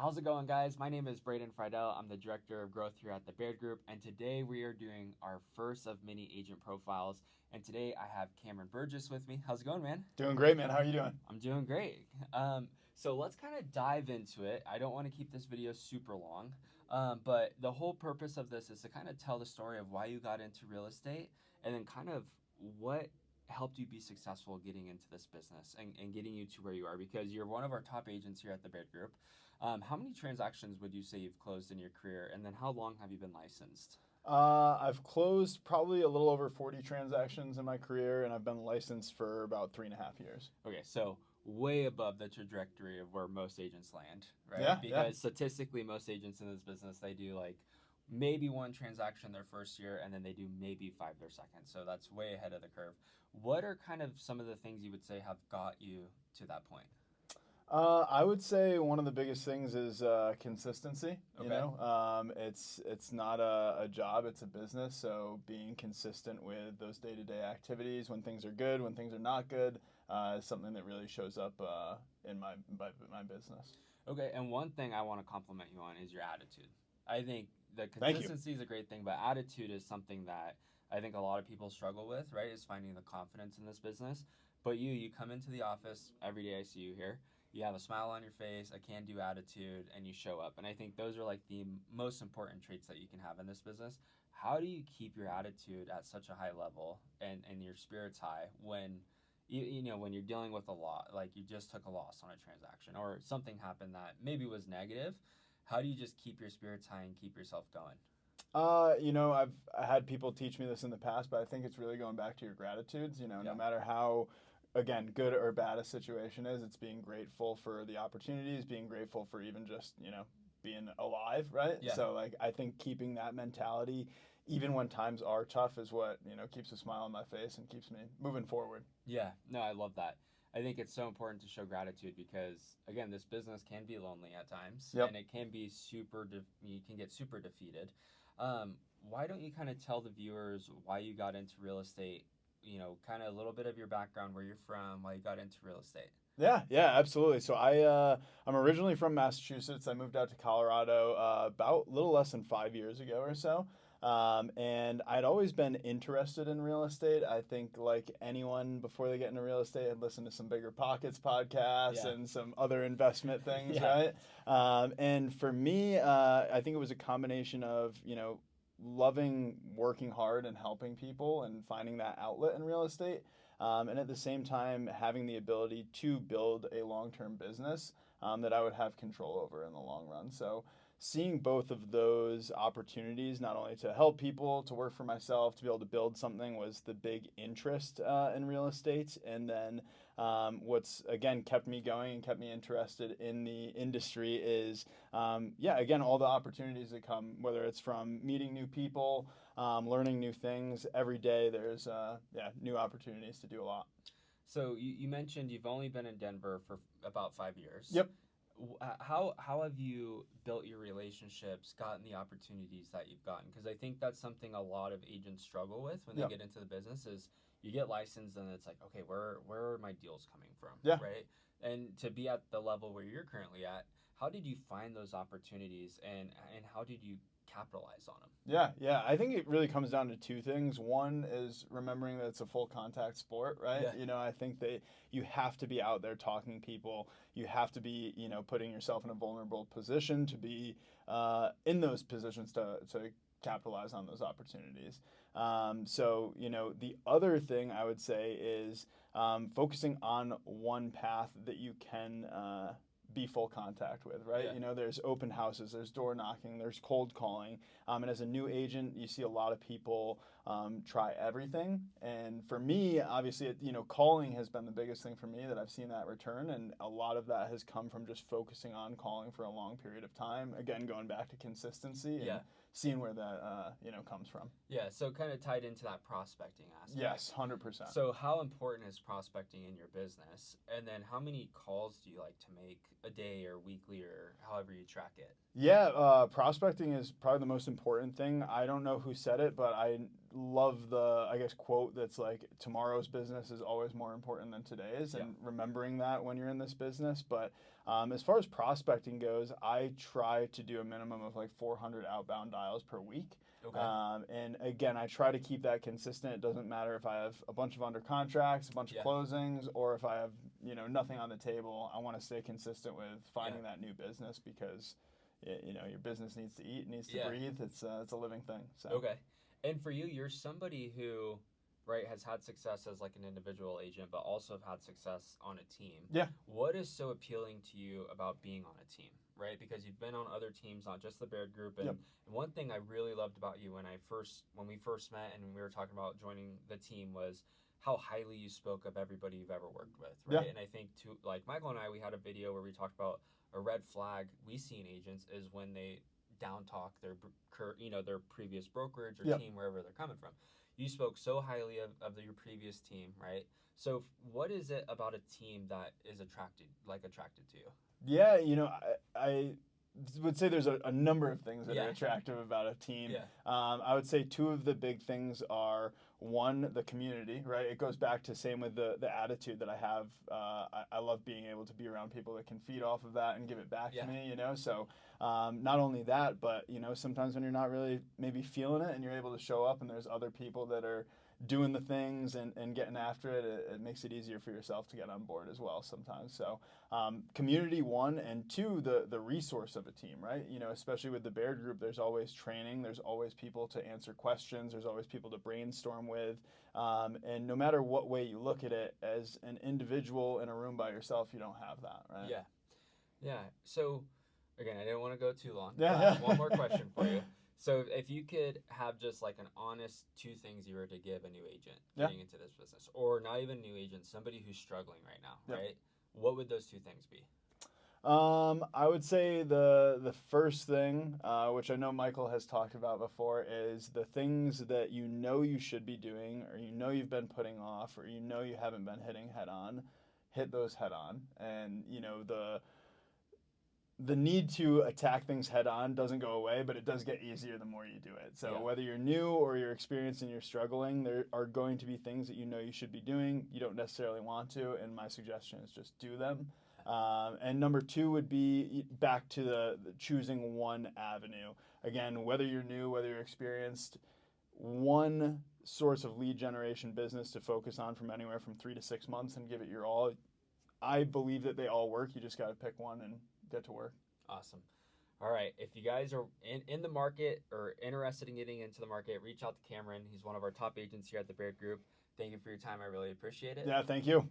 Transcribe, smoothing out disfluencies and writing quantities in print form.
How's it going, guys? My name is Braden Friedel. I'm the Director of Growth here at the Baird Group, and today we are doing our first of many agent profiles. And today I have Cameron Burgess with me. How's it going, man? Doing great, man. How are you doing? I'm doing great. So let's kind of dive into it. I don't want to keep this video super long, but the whole purpose of this is to kind of tell the story of why you got into real estate and then kind of what helped you be successful getting into this business and getting you to where you are, because you're one of our top agents here at the Baird Group. How many transactions would you say you've closed in your career, and then how long have you been licensed? I've closed probably a little over 40 transactions in my career, and I've been licensed for about 3.5 years. Okay, so way above the trajectory of where most agents land, right? Yeah, Because statistically, most agents in this business, they do like maybe one transaction their first year, and then they do maybe 5 their second. So that's way ahead of the curve. What are kind of some of the things you would say have got you to that point? I would say one of the biggest things is consistency. Okay. It's not a job; it's a business. So being consistent with those day-to-day activities, when things are good, when things are not good, is something that really shows up in my business. Okay, and one thing I want to compliment you on is your attitude. I think the Thank you. consistency is a great thing, but attitude is something that I think a lot of people struggle with, right? Is finding the confidence in this business. But you come into the office every day. I see you here. You have a smile on your face, a can-do attitude, and you show up. And I think those are like the most important traits that you can have in this business. How do you keep your attitude at such a high level and your spirits high when when you're dealing with a lot, like you just took a loss on a transaction or something happened that maybe was negative? How do you just keep your spirits high and keep yourself going? I've had people teach me this in the past, but I think it's really going back to your gratitudes. Yeah. No matter how, again, good or bad a situation is, it's being grateful for the opportunities, being grateful for even just, being alive, right? Yeah. So, like, I think keeping that mentality, even when times are tough, is what, keeps a smile on my face and keeps me moving forward. Yeah, no, I love that. I think it's so important to show gratitude because, again, this business can be lonely at times, Yep. and it can be you can get super defeated. Why don't you kind of tell the viewers why you got into real estate? Kind of a little bit of your background, where you're from, why you got into real estate. Yeah, absolutely. So I'm originally from Massachusetts. I moved out to Colorado about a little less than 5 years ago or so. And I'd always been interested in real estate. I think like anyone before they get into real estate, I'd listen to some Bigger Pockets podcasts and some other investment things, Yeah. right? And for me, I think it was a combination of, loving working hard and helping people and finding that outlet in real estate. And at the same time, having the ability to build a long-term business that I would have control over in the long run. So seeing both of those opportunities, not only to help people, to work for myself, to be able to build something, was the big interest in real estate. And then what's, again, kept me going and kept me interested in the industry is, again, all the opportunities that come, whether it's from meeting new people, learning new things. Every day there's new opportunities to do a lot. So you mentioned you've only been in Denver for about 5 years. Yep. How have you built your relationships, gotten the opportunities that you've gotten? Because I think that's something a lot of agents struggle with when they get into the business is you get licensed and it's like, okay, where are my deals coming from? Yeah. Right? And to be at the level where you're currently at, how did you find those opportunities and how did you capitalize on them? Yeah. I think it really comes down to two things. One is remembering that it's a full contact sport, right? Yeah. I think that you have to be out there talking to people. You have to be, putting yourself in a vulnerable position to be in those positions to capitalize on those opportunities. The other thing I would say is focusing on one path that you can be full contact with, right? Yeah. There's open houses, there's door knocking, there's cold calling. And as a new agent, you see a lot of people try everything. And for me, obviously, calling has been the biggest thing for me that I've seen that return. And a lot of that has come from just focusing on calling for a long period of time. Again, going back to consistency and seeing where that, comes from. Yeah, so kind of tied into that prospecting aspect. Yes, 100%. So how important is prospecting in your business? And then how many calls do you like to make a day or weekly or however you track it? Yeah, prospecting is probably the most important thing. I don't know who said it, but I love the, I guess, quote that's like, tomorrow's business is always more important than today's, and remembering that when you're in this business. But as far as prospecting goes, I try to do a minimum of like 400 outbound dials per week. Okay. And again, I try to keep that consistent. It doesn't matter if I have a bunch of under contracts, a bunch of closings, or if I have, nothing on the table. I want to stay consistent with finding that new business, because your business needs to eat, needs to breathe. It's a living thing. So. Okay. And for you, you're somebody who, right, has had success as like an individual agent, but also have had success on a team. Yeah. What is so appealing to you about being on a team, right? Because you've been on other teams, not just the Baird Group. And, and one thing I really loved about you when we first met and we were talking about joining the team was how highly you spoke of everybody you've ever worked with, right? And I think like Michael and I, we had a video where we talked about a red flag we see in agents is when they down talk their previous brokerage or team, wherever they're coming from. You spoke so highly of your previous team, right? So what is it about a team that is attracted to you? Yeah, I would say there's a number of things that are attractive about a team. I would say two of the big things are, one, the community, right? It goes back to same with the attitude that I have. I love being able to be around people that can feed off of that and give it back to me, So not only that, but, sometimes when you're not really maybe feeling it and you're able to show up and there's other people that are doing the things and getting after it, it makes it easier for yourself to get on board as well sometimes. So community, one, and two, the resource of a team, right? Especially with the Baird Group, there's always training, there's always people to answer questions, there's always people to brainstorm with, and no matter what way you look at it, as an individual in a room by yourself, you don't have that, right? Yeah. So again, I didn't want to go too long. Yeah. One more question for you. So if you could have just like an honest two things you were to give a new agent getting into this business, or not even a new agent, somebody who's struggling right now, right? What would those two things be? I would say the first thing, which I know Michael has talked about before, is the things that you should be doing, or you've been putting off, or you haven't been hitting head on, hit those head on. And the need to attack things head on doesn't go away, but it does get easier the more you do it. So whether you're new or you're experienced and you're struggling, there are going to be things that you should be doing. You don't necessarily want to, and my suggestion is just do them. And number two would be back to the choosing one avenue. Again, whether you're new, whether you're experienced, one source of lead generation business to focus on from anywhere from 3 to 6 months and give it your all. I believe that they all work. You just got to pick one and get to work. Awesome. All right. If you guys are in the market or interested in getting into the market, reach out to Cameron. He's one of our top agents here at the Baird Group. Thank you for your time. I really appreciate it. Yeah, thank you.